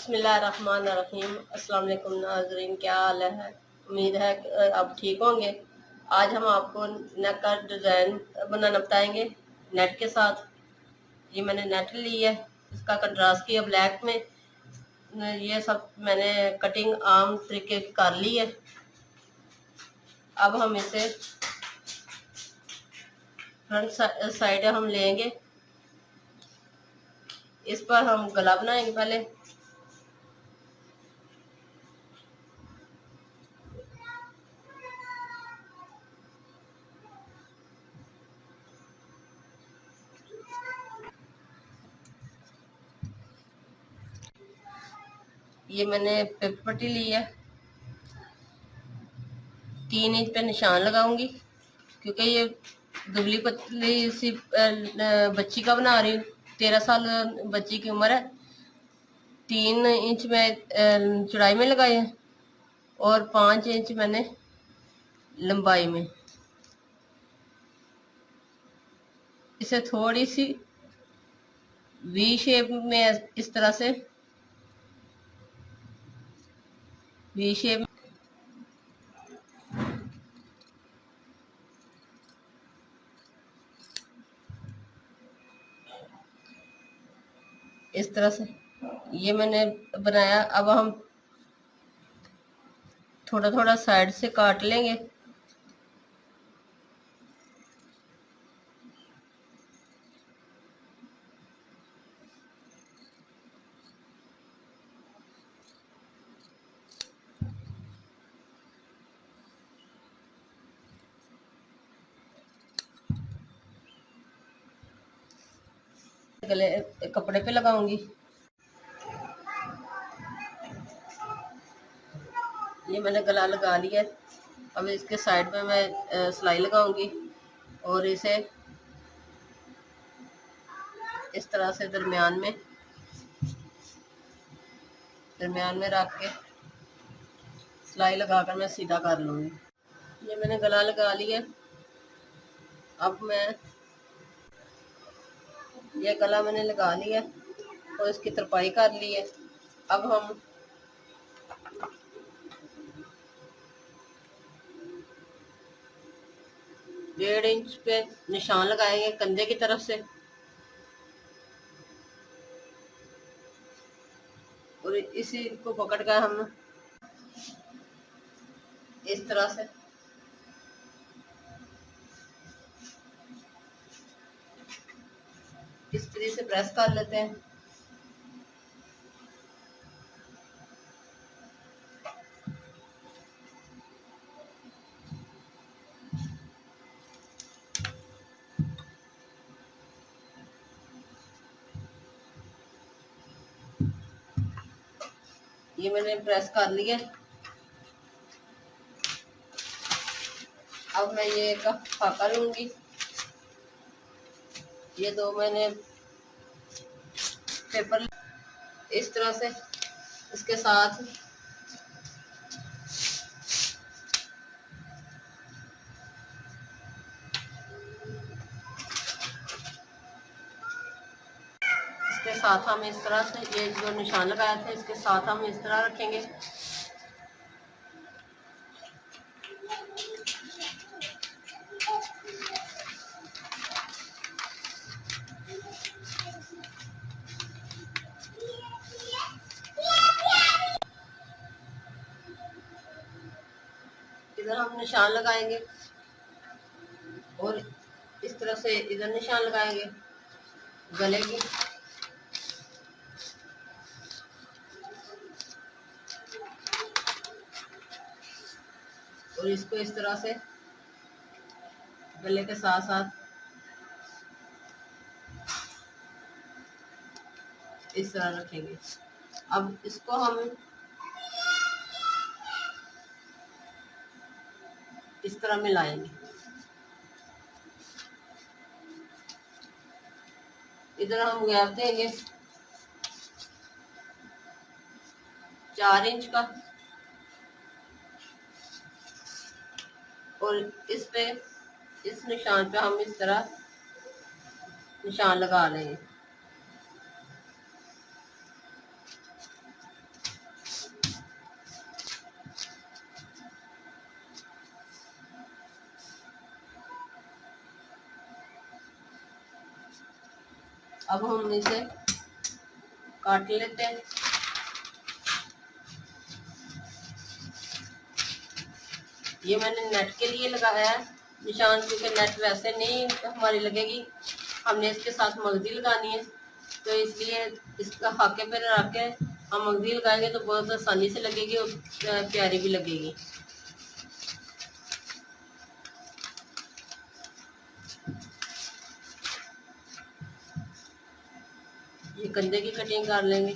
बिस्मिल्लाहिर्रहमानिर्रहीम। अस्सलाम वालेकुम नाज़रीन, क्या हाल है? उम्मीद है कि आप ठीक होंगे। आज हम आपको नेक का डिज़ाइन बनाना बताएंगे नेट के साथ। ये मैंने नेट ली है, इसका कंट्रास्ट किया ब्लैक में। ये सब मैंने कटिंग आम तरीके की कर ली है। अब हम इसे फ्रंट साइड हम लेंगे, इस पर हम गला बनाएंगे पहले। ये मैंने पेपर पट्टी ली है, 3 इंच पे निशान लगाऊंगी क्योंकि ये दुबली पतली सी बच्ची का बना रही हूँ। 13 साल बच्ची की उम्र है। 3 इंच में चौड़ाई में लगाए हैं और 5 इंच मैंने लंबाई में। इसे थोड़ी सी वी शेप में, इस तरह से वी शेप इस तरह से ये मैंने बनाया। अब हम थोड़ा थोड़ा साइड से काट लेंगे। गले कपड़े पे लगाऊंगी। ये मैंने गला लगा लिया। अब इसके साइड में मैं सिलाई लगाऊंगी और इसे इस तरह से दरमियान में रख के सिलाई लगाकर मैं सीधा कर लूँगी। ये मैंने गला लगा लिया। अब मैं ये गला मैंने लगा लिया और इसकी तरपाई कर ली है। अब हम डेढ़ इंच पे निशान लगाएंगे कंधे की तरफ से और इसी को पकड़ कर हम इस तरह से इस तरह से प्रेस कर लेते हैं। ये मैंने प्रेस कर लिया। अब मैं ये एक फाका लूंगी। ये 2 मैंने पेपर इस तरह से इसके साथ हम इस तरह से ये जो निशान लगाए थे इसके साथ हम इस तरह रखेंगे। इधर हम निशान लगाएंगे और इस तरह से इधर निशान लगाएंगे गले की। और इसको इस तरह से गले के साथ साथ इस तरह रखेंगे। अब इसको हम इस तरह मिलाएंगे। इधर हम गैप देंगे 4 इंच का और इस निशान पे हम इस तरह निशान लगा लेंगे। अब हम इसे काट लेते हैं। ये मैंने नेट के लिए लगाया है निशान, क्योंकि नेट वैसे नहीं हमारी लगेगी, हमने इसके साथ मगदी लगानी है, तो इसलिए इसका हाके पे रख के हम मगदी लगाएंगे तो बहुत आसानी से लगेगी और प्यारी भी लगेगी। ये कंधे की कटिंग कर लेंगे।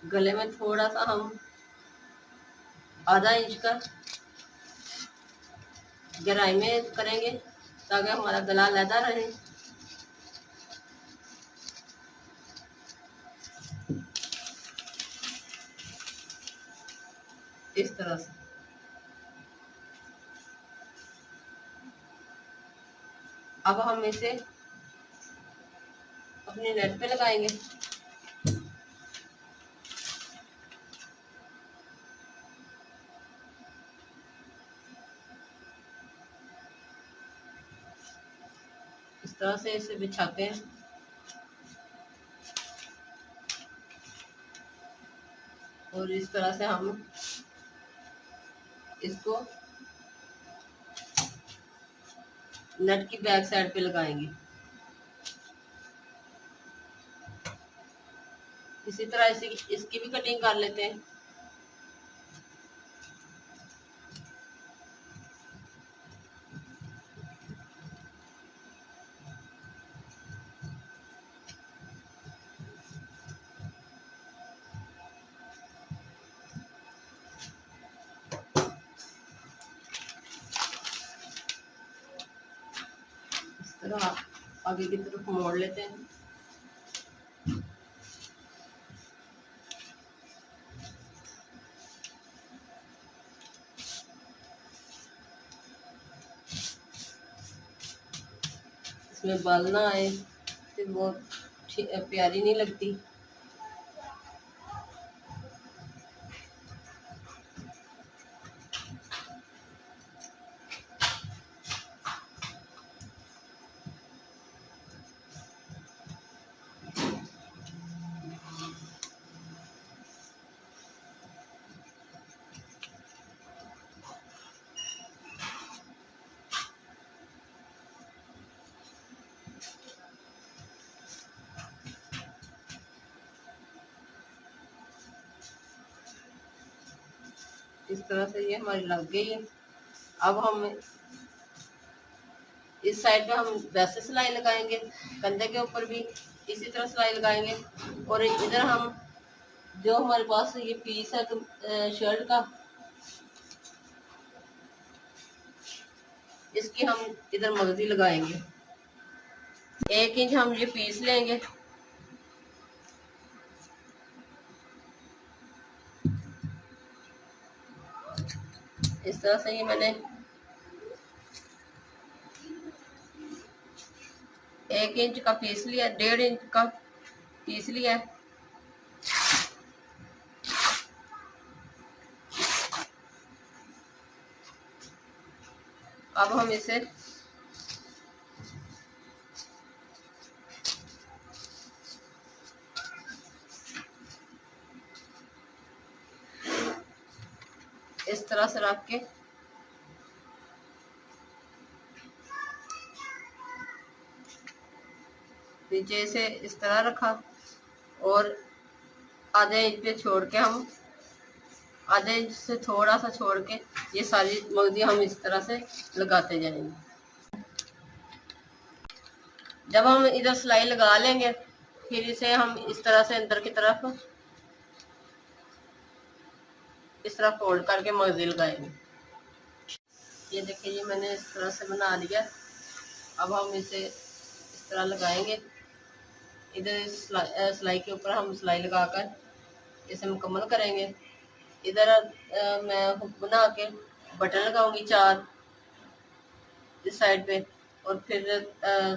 गले में थोड़ा सा हम आधा इंच का गहराई में करेंगे ताकि हमारा गला लहदा रहे। इस तरह से अब हम इसे अपने नेट पे लगाएंगे। इस तरह से इसे बिछाते हैं और इस तरह से हम इसको नेट की बैक साइड पे लगाएंगे। इसी तरह इसकी भी कटिंग कर लेते हैं। इस तरह आगे की तरफ मोड़ लेते हैं। इसमें बाल ना आए तो बहुत प्यारी नहीं लगती। इस तरह से ये हमारी लग गई है। अब हम इस साइड पे हम वैसे सिलाई लगाएंगे, कंधे के ऊपर भी इसी तरह सिलाई लगाएंगे और इधर हम जो हमारे पास ये पीस है तो शर्ट का, इसकी हम इधर मगजी लगाएंगे। 1 इंच हम ये पीस लेंगे। इस तरह से ये मैंने 1 इंच का पीस लिया, 1.5 इंच का पीस लिया। अब हम इसे इस तरह से रख के नीचे से इस तरह रखा और आधे इंच पे छोड़ के हम आधे इंच से थोड़ा सा छोड़ के ये सारी मगजी हम इस तरह से लगाते जाएंगे। जब हम इधर सिलाई लगा लेंगे फिर इसे हम इस तरह से अंदर की तरफ इस तरह फोल्ड करके मगजी लगाएंगे। ये देखिए ये मैंने इस तरह से बना लिया। अब हम इसे इस तरह लगाएंगे। इधर सिलाई के ऊपर हम सिलाई लगाकर इसे मुकम्मल करेंगे। इधर मैं हुक बना के बटन लगाऊंगी 4 इस साइड पे और फिर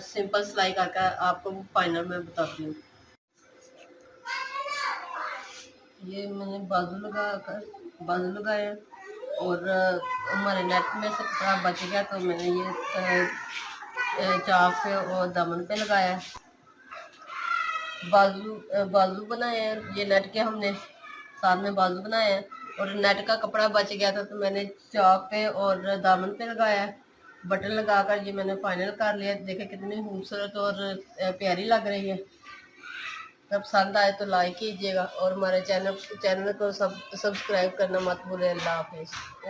सिंपल सिलाई करके आपको फाइनल में बताती हूँ। ये मैंने बाजू लगाया। और हमारे नेट में से कपड़ा बच गया तो मैंने ये चाक पे और दामन पे लगाया है। बाजू बनाए हैं ये नेट के, हमने साथ में बाजू बनाए हैं। और नेट का कपड़ा बच गया था तो मैंने चाक पे और दामन पे लगाया है। बटन लगाकर ये मैंने फाइनल कर लिया। देखे कितनी खूबसूरत और प्यारी लग रही है। जब पसंद आए तो लाइक कीजिएगा और हमारे चैनल को सब्सक्राइब करना मत भूलें। अल्लाह हाफिज़।